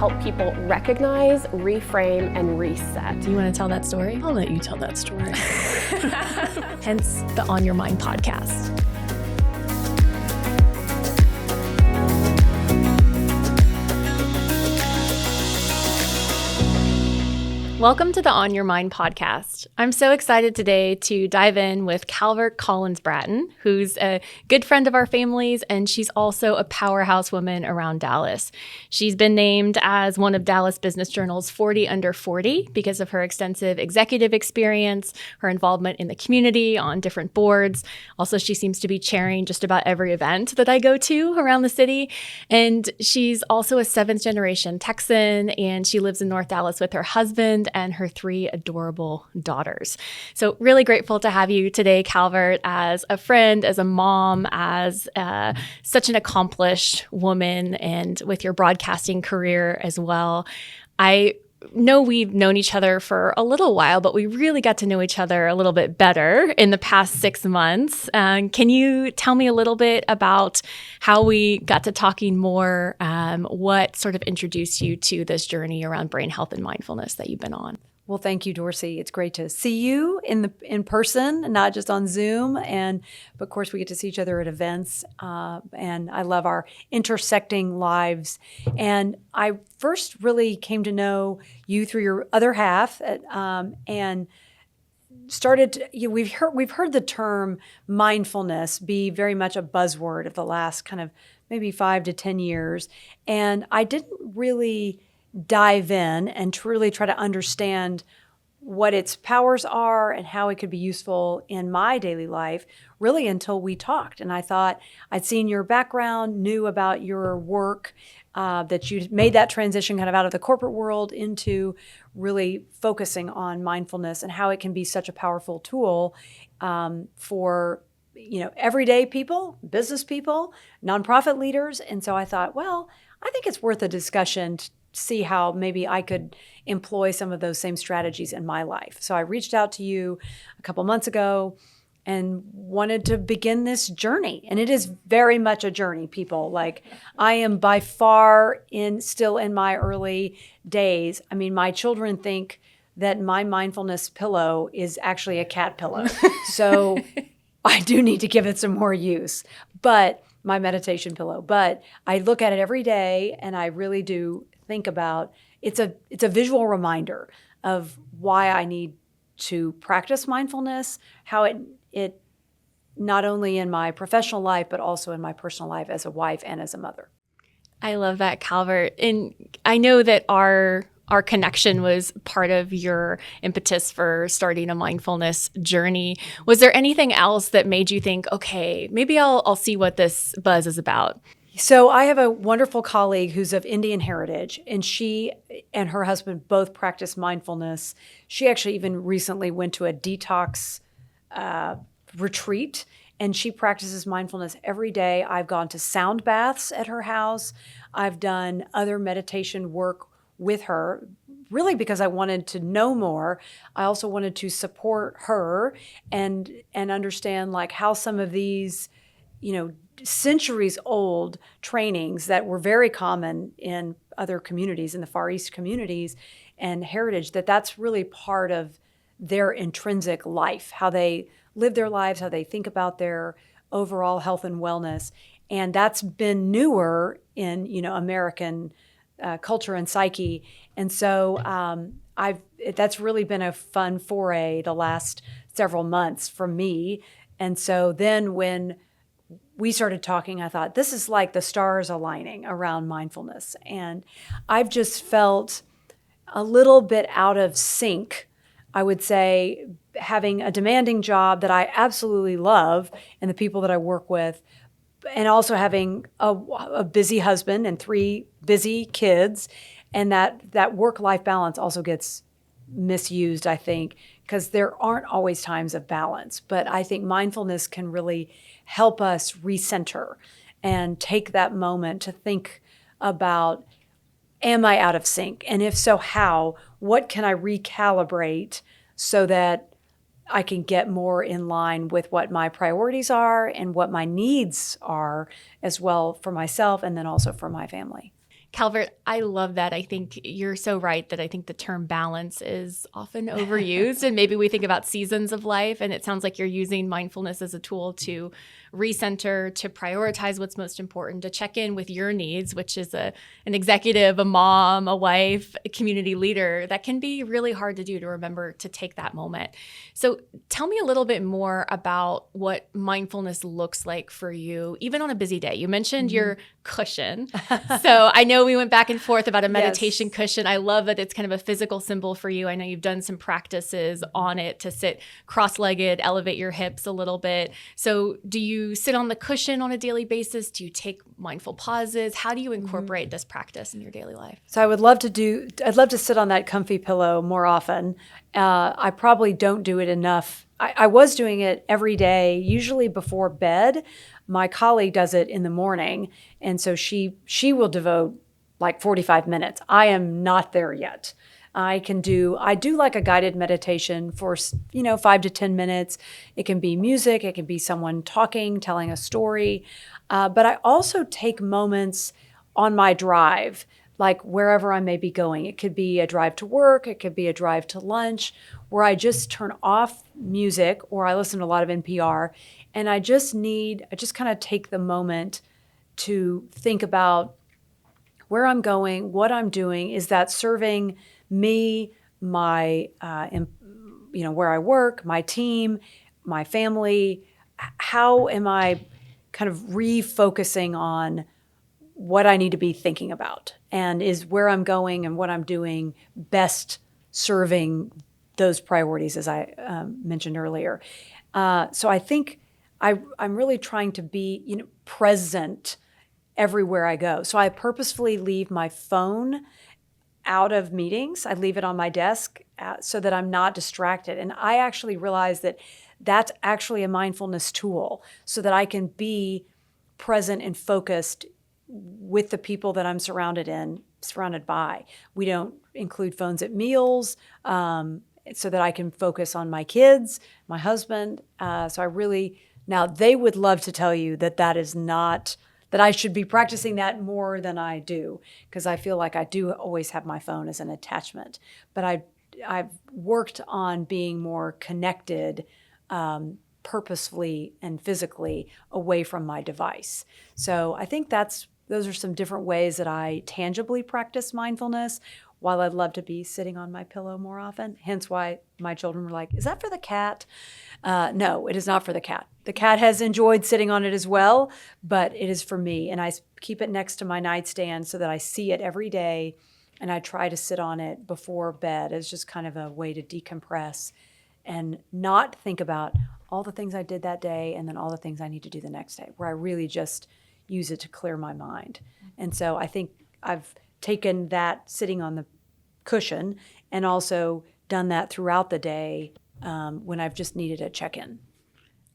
help people recognize, reframe, and reset. Do you want to tell that story? I'll let you tell that story. Hence the On Your Mind podcast. Welcome to the On Your Mind podcast. I'm so excited today to dive in with Calvert Collins-Bratton, who's a good friend of our family's, and she's also a powerhouse woman around Dallas. She's been named as one of Dallas Business Journal's 40 Under 40 because of her extensive executive experience, her involvement in the community on different boards. Also, she seems to be chairing just about every event that I go to around the city. And she's also a seventh generation Texan, and she lives in North Dallas with her husband and her three adorable daughters. So really grateful to have you today, Calvert, as a friend, as a mom, as such an accomplished woman, and with your broadcasting career as well. I know we've known each other for a little while, but we really got to know each other a little bit better in the past 6 months. Can you tell me a little bit about how we got to talking more? What sort of introduced you to this journey around brain health and mindfulness that you've been on? Well, thank you, Dorsey. It's great to see you in person, not just on Zoom. But of course, we get to see each other at events. And I love our intersecting lives. And I first really came to know you through your other half, and started. We've heard the term mindfulness be very much a buzzword of the last kind of maybe 5 to 10 years, and I didn't really dive in and truly try to understand what its powers are and how it could be useful in my daily life, really until we talked. And I thought I'd seen your background, knew about your work, that you made that transition kind of out of the corporate world into really focusing on mindfulness and how it can be such a powerful tool for everyday people, business people, nonprofit leaders. And so I thought, well, I think it's worth a discussion to see how maybe I could employ some of those same strategies in my life. So I reached out to you a couple months ago and wanted to begin this journey. And it is very much a journey, people. Like, I am by far still in my early days. I mean, my children think that my mindfulness pillow is actually a cat pillow. So I do need to give it some more use. But my meditation pillow. But I look at it every day, and I really do think about it's a visual reminder of why I need to practice mindfulness, how it not only in my professional life, but also in my personal life as a wife and as a mother. I love that, Calvert. And I know that our connection was part of your impetus for starting a mindfulness journey. Was there anything else that made you think, okay, maybe I'll see what this buzz is about? So I have a wonderful colleague who's of Indian heritage, and she and her husband both practice mindfulness. She actually even recently went to a detox retreat, and she practices mindfulness every day. I've gone to sound baths at her house. I've done other meditation work with her, really because I wanted to know more. I also wanted to support her and understand like how some of these, centuries old trainings that were very common in other communities, in the Far East communities and heritage, that's really part of their intrinsic life, how they live their lives, how they think about their overall health and wellness. And that's been newer in, American culture and psyche. And so that's really been a fun foray the last several months for me. And so then when we started talking, I thought, this is like the stars aligning around mindfulness. And I've just felt a little bit out of sync, I would say, having a demanding job that I absolutely love and the people that I work with, and also having a busy husband and 3 busy kids. And that work-life balance also gets misused, I think, because there aren't always times of balance. But I think mindfulness can really help us recenter and take that moment to think about, am I out of sync? And if so, how? What can I recalibrate so that I can get more in line with what my priorities are and what my needs are as well for myself and then also for my family? Calvert, I love that. I think you're so right that I think the term balance is often overused, and maybe we think about seasons of life, and it sounds like you're using mindfulness as a tool to recenter, to prioritize what's most important, to check in with your needs, which is an executive, a mom, a wife, a community leader. That can be really hard to do, to remember to take that moment. So tell me a little bit more about what mindfulness looks like for you, even on a busy day. You mentioned your cushion. So I know we went back and forth about a meditation cushion. I love that it's kind of a physical symbol for you. I know you've done some practices on it to sit cross-legged, elevate your hips a little bit. So do you sit on the cushion on a daily basis? Do you take mindful pauses? How do you incorporate this practice in your daily life? So I'd love to sit on that comfy pillow more often. I probably don't do it enough. I was doing it every day, usually before bed. My colleague does it in the morning, and so she will devote like 45 minutes. I am not there yet. I do like a guided meditation for 5 to 10 minutes. It can be music, it can be someone talking, telling a story, but I also take moments on my drive, like wherever I may be going. It could be a drive to work, it could be a drive to lunch, where I just turn off music, or I listen to a lot of NPR, and I just kind of take the moment to think about where I'm going, what I'm doing. Is that serving me, my, where I work, my team, my family? How am I kind of refocusing on what I need to be thinking about? And is where I'm going and what I'm doing best serving those priorities, as I mentioned earlier? So I think I'm really trying to be, present everywhere I go. So I purposefully leave my phone out of meetings. I leave it on my desk so that I'm not distracted. And I actually realize that that's actually a mindfulness tool, so that I can be present and focused with the people that I'm surrounded by. We don't include phones at meals, so that I can focus on my kids, my husband. Now they would love to tell you that is not, that I should be practicing that more than I do, because I feel like I do always have my phone as an attachment. But I've worked on being more connected, purposefully and physically, away from my device. So I think those are some different ways that I tangibly practice mindfulness, while I'd love to be sitting on my pillow more often. Hence why my children were like, "Is that for the cat?" No, it is not for the cat. The cat has enjoyed sitting on it as well, but it is for me. And I keep it next to my nightstand so that I see it every day, and I try to sit on it before bed as just kind of a way to decompress and not think about all the things I did that day and then all the things I need to do the next day, where I really just use it to clear my mind. And so I think I've taken that sitting on the cushion and also done that throughout the day when I've just needed a check-in.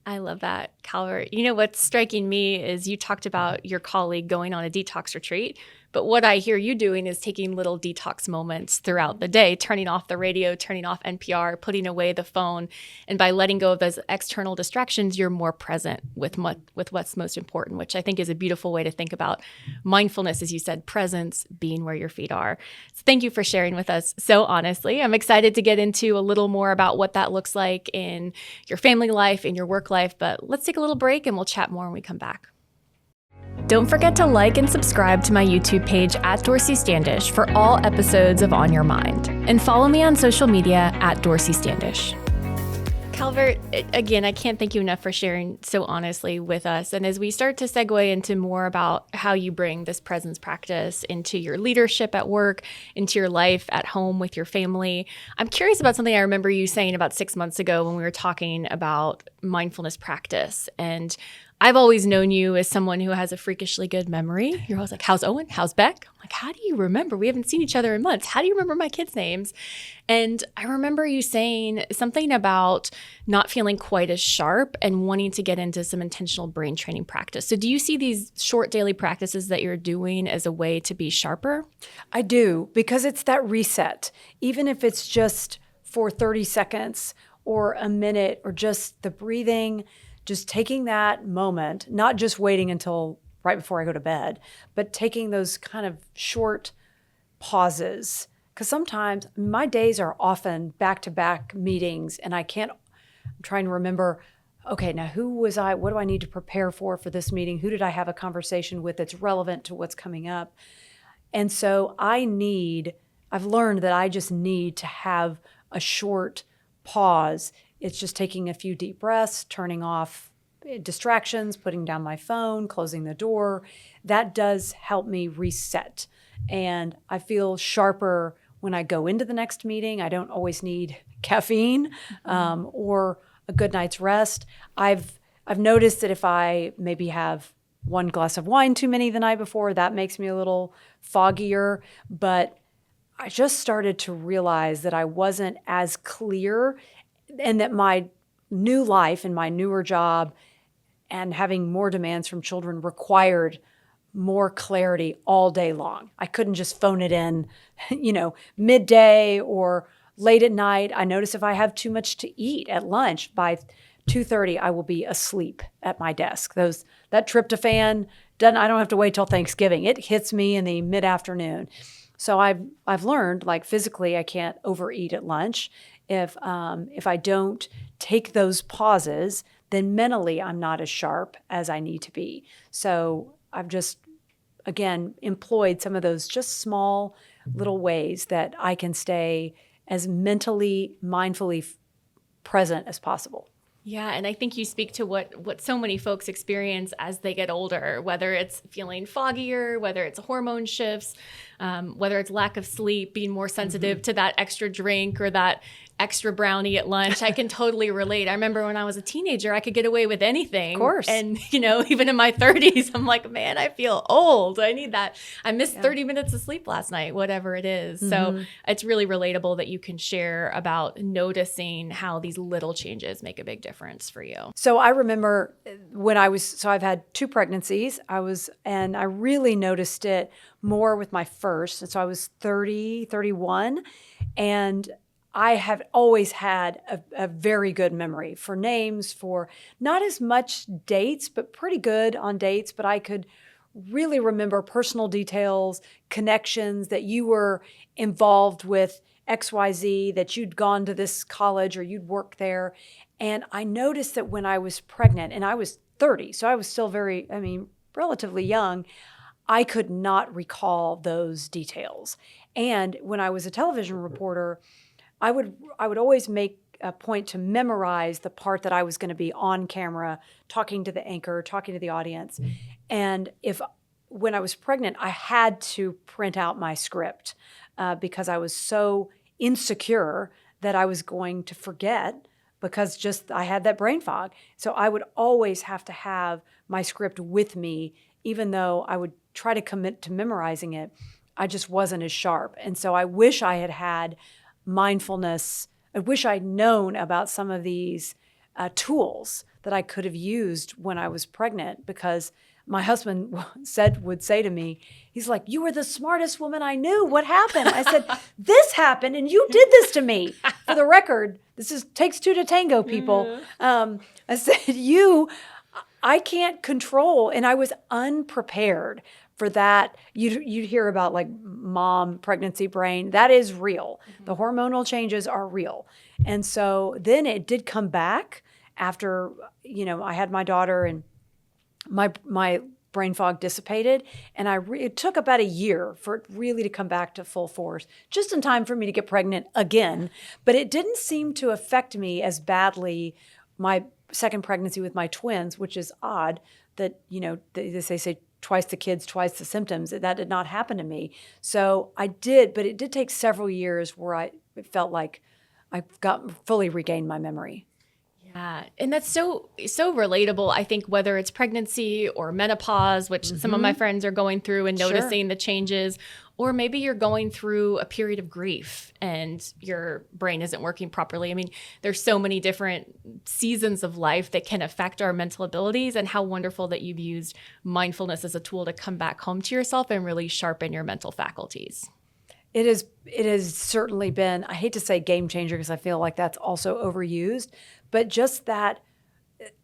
I love that, Calvert. What's striking me is you talked about your colleague going on a detox retreat, but what I hear you doing is taking little detox moments throughout the day, turning off the radio, turning off NPR, putting away the phone. And by letting go of those external distractions, you're more present with what's most important, which I think is a beautiful way to think about mindfulness, as you said, presence, being where your feet are. So thank you for sharing with us so honestly. I'm excited to get into a little more about what that looks like in your family life, in your work life, but let's take a little break and we'll chat more when we come back. Don't forget to like and subscribe to my YouTube page at Dorsey Standish for all episodes of On Your Mind. And follow me on social media at Dorsey Standish. Calvert, again, I can't thank you enough for sharing so honestly with us. And as we start to segue into more about how you bring this presence practice into your leadership at work, into your life at home with your family, I'm curious about something I remember you saying about 6 months ago when we were talking about mindfulness practice. And I've always known you as someone who has a freakishly good memory. You're always like, "How's Owen? How's Beck?" I'm like, "How do you remember? We haven't seen each other in months. How do you remember my kids' names?" And I remember you saying something about not feeling quite as sharp and wanting to get into some intentional brain training practice. So do you see these short daily practices that you're doing as a way to be sharper? I do, because it's that reset. Even if it's just for 30 seconds or a minute, or just the breathing, just taking that moment, not just waiting until right before I go to bed, but taking those kind of short pauses. Because sometimes my days are often back-to-back meetings and I'm trying to remember, okay, now who was I? What do I need to prepare for this meeting? Who did I have a conversation with that's relevant to what's coming up? And so I've learned that I just need to have a short pause. It's just taking a few deep breaths, turning off distractions, putting down my phone, closing the door. That does help me reset. And I feel sharper when I go into the next meeting. I don't always need caffeine or a good night's rest. I've noticed that if I maybe have one glass of wine too many the night before, that makes me a little foggier. But I just started to realize that I wasn't as clear and that my new life and my newer job and having more demands from children required more clarity all day long. I couldn't just phone it in, midday or late at night. I notice if I have too much to eat at lunch, by 2:30, I will be asleep at my desk. That tryptophan, I don't have to wait till Thanksgiving. It hits me in the mid-afternoon. So I've learned, like physically, I can't overeat at lunch. If I don't take those pauses, then mentally I'm not as sharp as I need to be. So I've just, again, employed some of those just small little ways that I can stay as mentally, mindfully present as possible. Yeah, and I think you speak to what so many folks experience as they get older, whether it's feeling foggier, whether it's hormone shifts, whether it's lack of sleep, being more sensitive to that extra drink or that extra brownie at lunch. I can totally relate. I remember when I was a teenager, I could get away with anything. Of course. And, even in my 30s, I'm like, man, I feel old. I need that. I missed 30 minutes of sleep last night, whatever it is. So it's really relatable that you can share about noticing how these little changes make a big difference for you. So I remember when I've had 2 pregnancies. And I really noticed it more with my first. And so I was 30, 31, and I have always had a very good memory for names, for not as much dates, but pretty good on dates. But I could really remember personal details, connections, that you were involved with XYZ, that you'd gone to this college or you'd worked there. And I noticed that when I was pregnant, and I was 30, so I was still relatively young, I could not recall those details. And when I was a television reporter, I would always make a point to memorize the part that I was going to be on camera, talking to the anchor, talking to the audience. And when I was pregnant, I had to print out my script because I was so insecure that I was going to forget, because I had that brain fog. So I would always have to have my script with me, even though I would try to commit to memorizing it. I just wasn't as sharp. And so I wish I had mindfulness. I wish I'd known about some of these tools that I could have used when I was pregnant, because my husband would say to me, he's like, "You were the smartest woman I knew. What happened?" I said, "This happened and you did this to me." For the record, takes 2 to tango, people. I said, I can't control. And I was unprepared for that. You'd hear about like mom pregnancy brain. That is real. The hormonal changes are real. And so then it did come back after, I had my daughter, and my brain fog dissipated. And it took about a year for it really to come back to full force, just in time for me to get pregnant again. But it didn't seem to affect me as badly my second pregnancy with my twins, which is odd that, they say twice the kids, twice the symptoms. That did not happen to me. So but it did take several years where it felt like I fully regained my memory. Yeah. And that's so relatable. I think whether it's pregnancy or menopause, which some of my friends are going through and noticing the changes, or maybe you're going through a period of grief and your brain isn't working properly. I mean, there's so many different seasons of life that can affect our mental abilities, and how wonderful that you've used mindfulness as a tool to come back home to yourself and really sharpen your mental faculties. It has certainly been, I hate to say game changer because I feel like that's also overused, but just that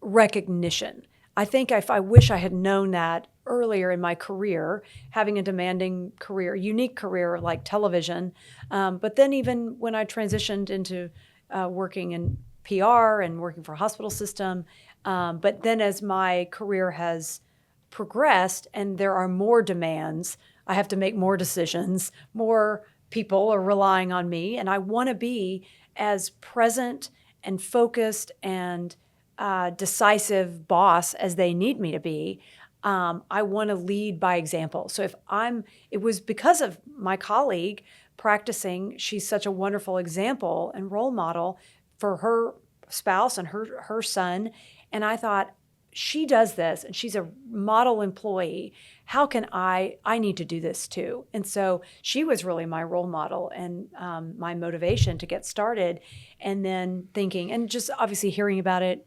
recognition. I think I wish I had known that earlier in my career, having a demanding career, unique career like television. But then even when I transitioned into working in PR and working for a hospital system, but then as my career has progressed and there are more demands, I have to make more decisions, more people are relying on me, and I want to be as present and focused and decisive boss as they need me to be. I want to lead by example. So it was because of my colleague practicing, she's such a wonderful example and role model for her spouse and her son. And I thought, she does this and she's a model employee. How can I need to do this too. And so she was really my role model and my motivation to get started. And then thinking, and just obviously hearing about it,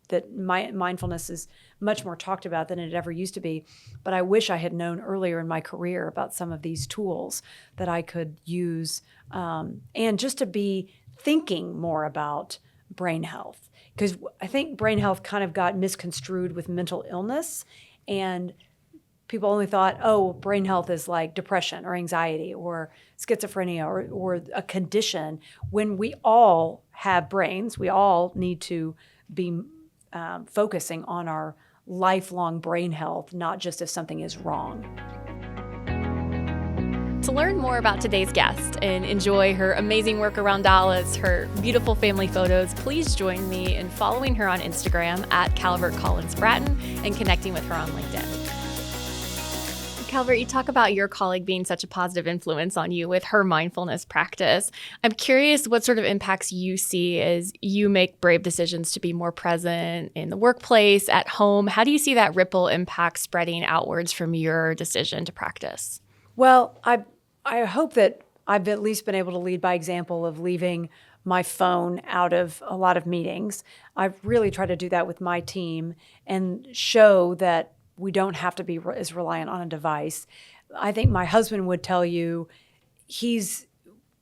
that mindfulness is much more talked about than it ever used to be. But I wish I had known earlier in my career about some of these tools that I could use, and just to be thinking more about brain health. Because I think brain health kind of got misconstrued with mental illness, and people only thought, oh, brain health is like depression or anxiety or schizophrenia or a condition. When we all have brains, we all need to be focusing on our lifelong brain health, not just if something is wrong. To learn more about today's guest and enjoy her amazing work around Dallas, her beautiful family photos, please join me in following her on Instagram at Calvert Collins-Bratton and connecting with her on LinkedIn. Calvert, you talk about your colleague being such a positive influence on you with her mindfulness practice. I'm curious what sort of impacts you see as you make brave decisions to be more present in the workplace, at home. How do you see that ripple impact spreading outwards from your decision to practice? Well, I hope that I've at least been able to lead by example of leaving my phone out of a lot of meetings. I've really tried to do that with my team and show that we don't have to be as reliant on a device. I think my husband would tell you,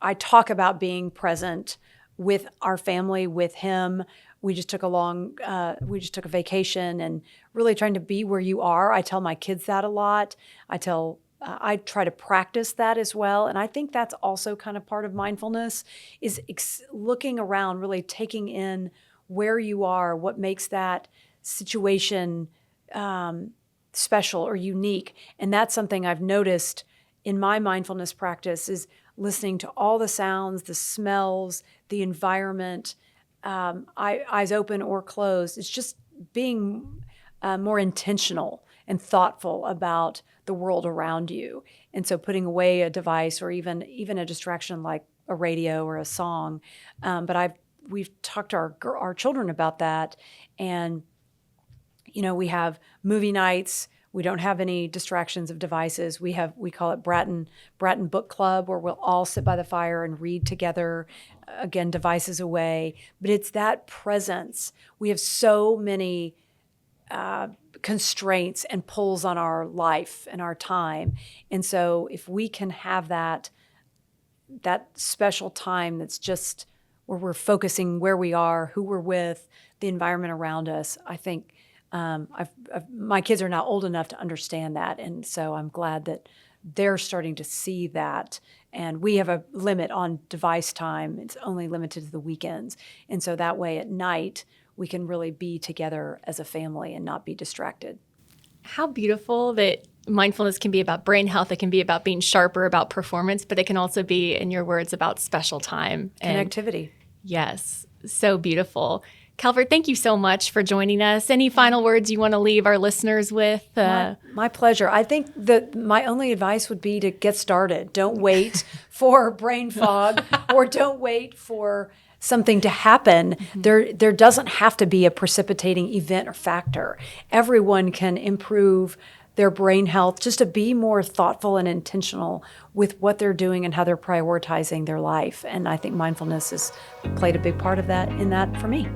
I talk about being present with our family, with him. We just took a vacation and really trying to be where you are. I tell my kids that a lot. I try to practice that as well. And I think that's also kind of part of mindfulness, is looking around, really taking in where you are, what makes that situation special or unique. And that's something I've noticed in my mindfulness practice, is listening to all the sounds, the smells, the environment, eyes open or closed. It's just being more intentional and thoughtful about the world around you. And so putting away a device or even a distraction like a radio or a song. But we've talked to our children about that. And, we have movie nights. We don't have any distractions of devices. We call it Bratton Book Club, where we'll all sit by the fire and read together, again, devices away. But it's that presence. We have so many constraints and pulls on our life and our time. And so if we can have that special time that's just where we're focusing where we are, who we're with, the environment around us, I think my kids are now old enough to understand that. And so I'm glad that they're starting to see that. And we have a limit on device time. It's only limited to the weekends. And so that way at night, we can really be together as a family and not be distracted. How beautiful that mindfulness can be about brain health. It can be about being sharper, about performance, but it can also be, in your words, about special time. Connectivity. Yes, so beautiful. Calvert, thank you so much for joining us. Any final words you want to leave our listeners with? My pleasure. I think that my only advice would be to get started. Don't wait for brain fog or don't wait for something to happen. Mm-hmm. There doesn't have to be a precipitating event or factor. Everyone can improve their brain health just to be more thoughtful and intentional with what they're doing and how they're prioritizing their life. And I think mindfulness has played a big part of that for me.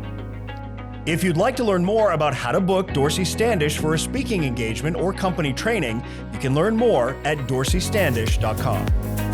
If you'd like to learn more about how to book Dorsey Standish for a speaking engagement or company training, you can learn more at dorseystandish.com.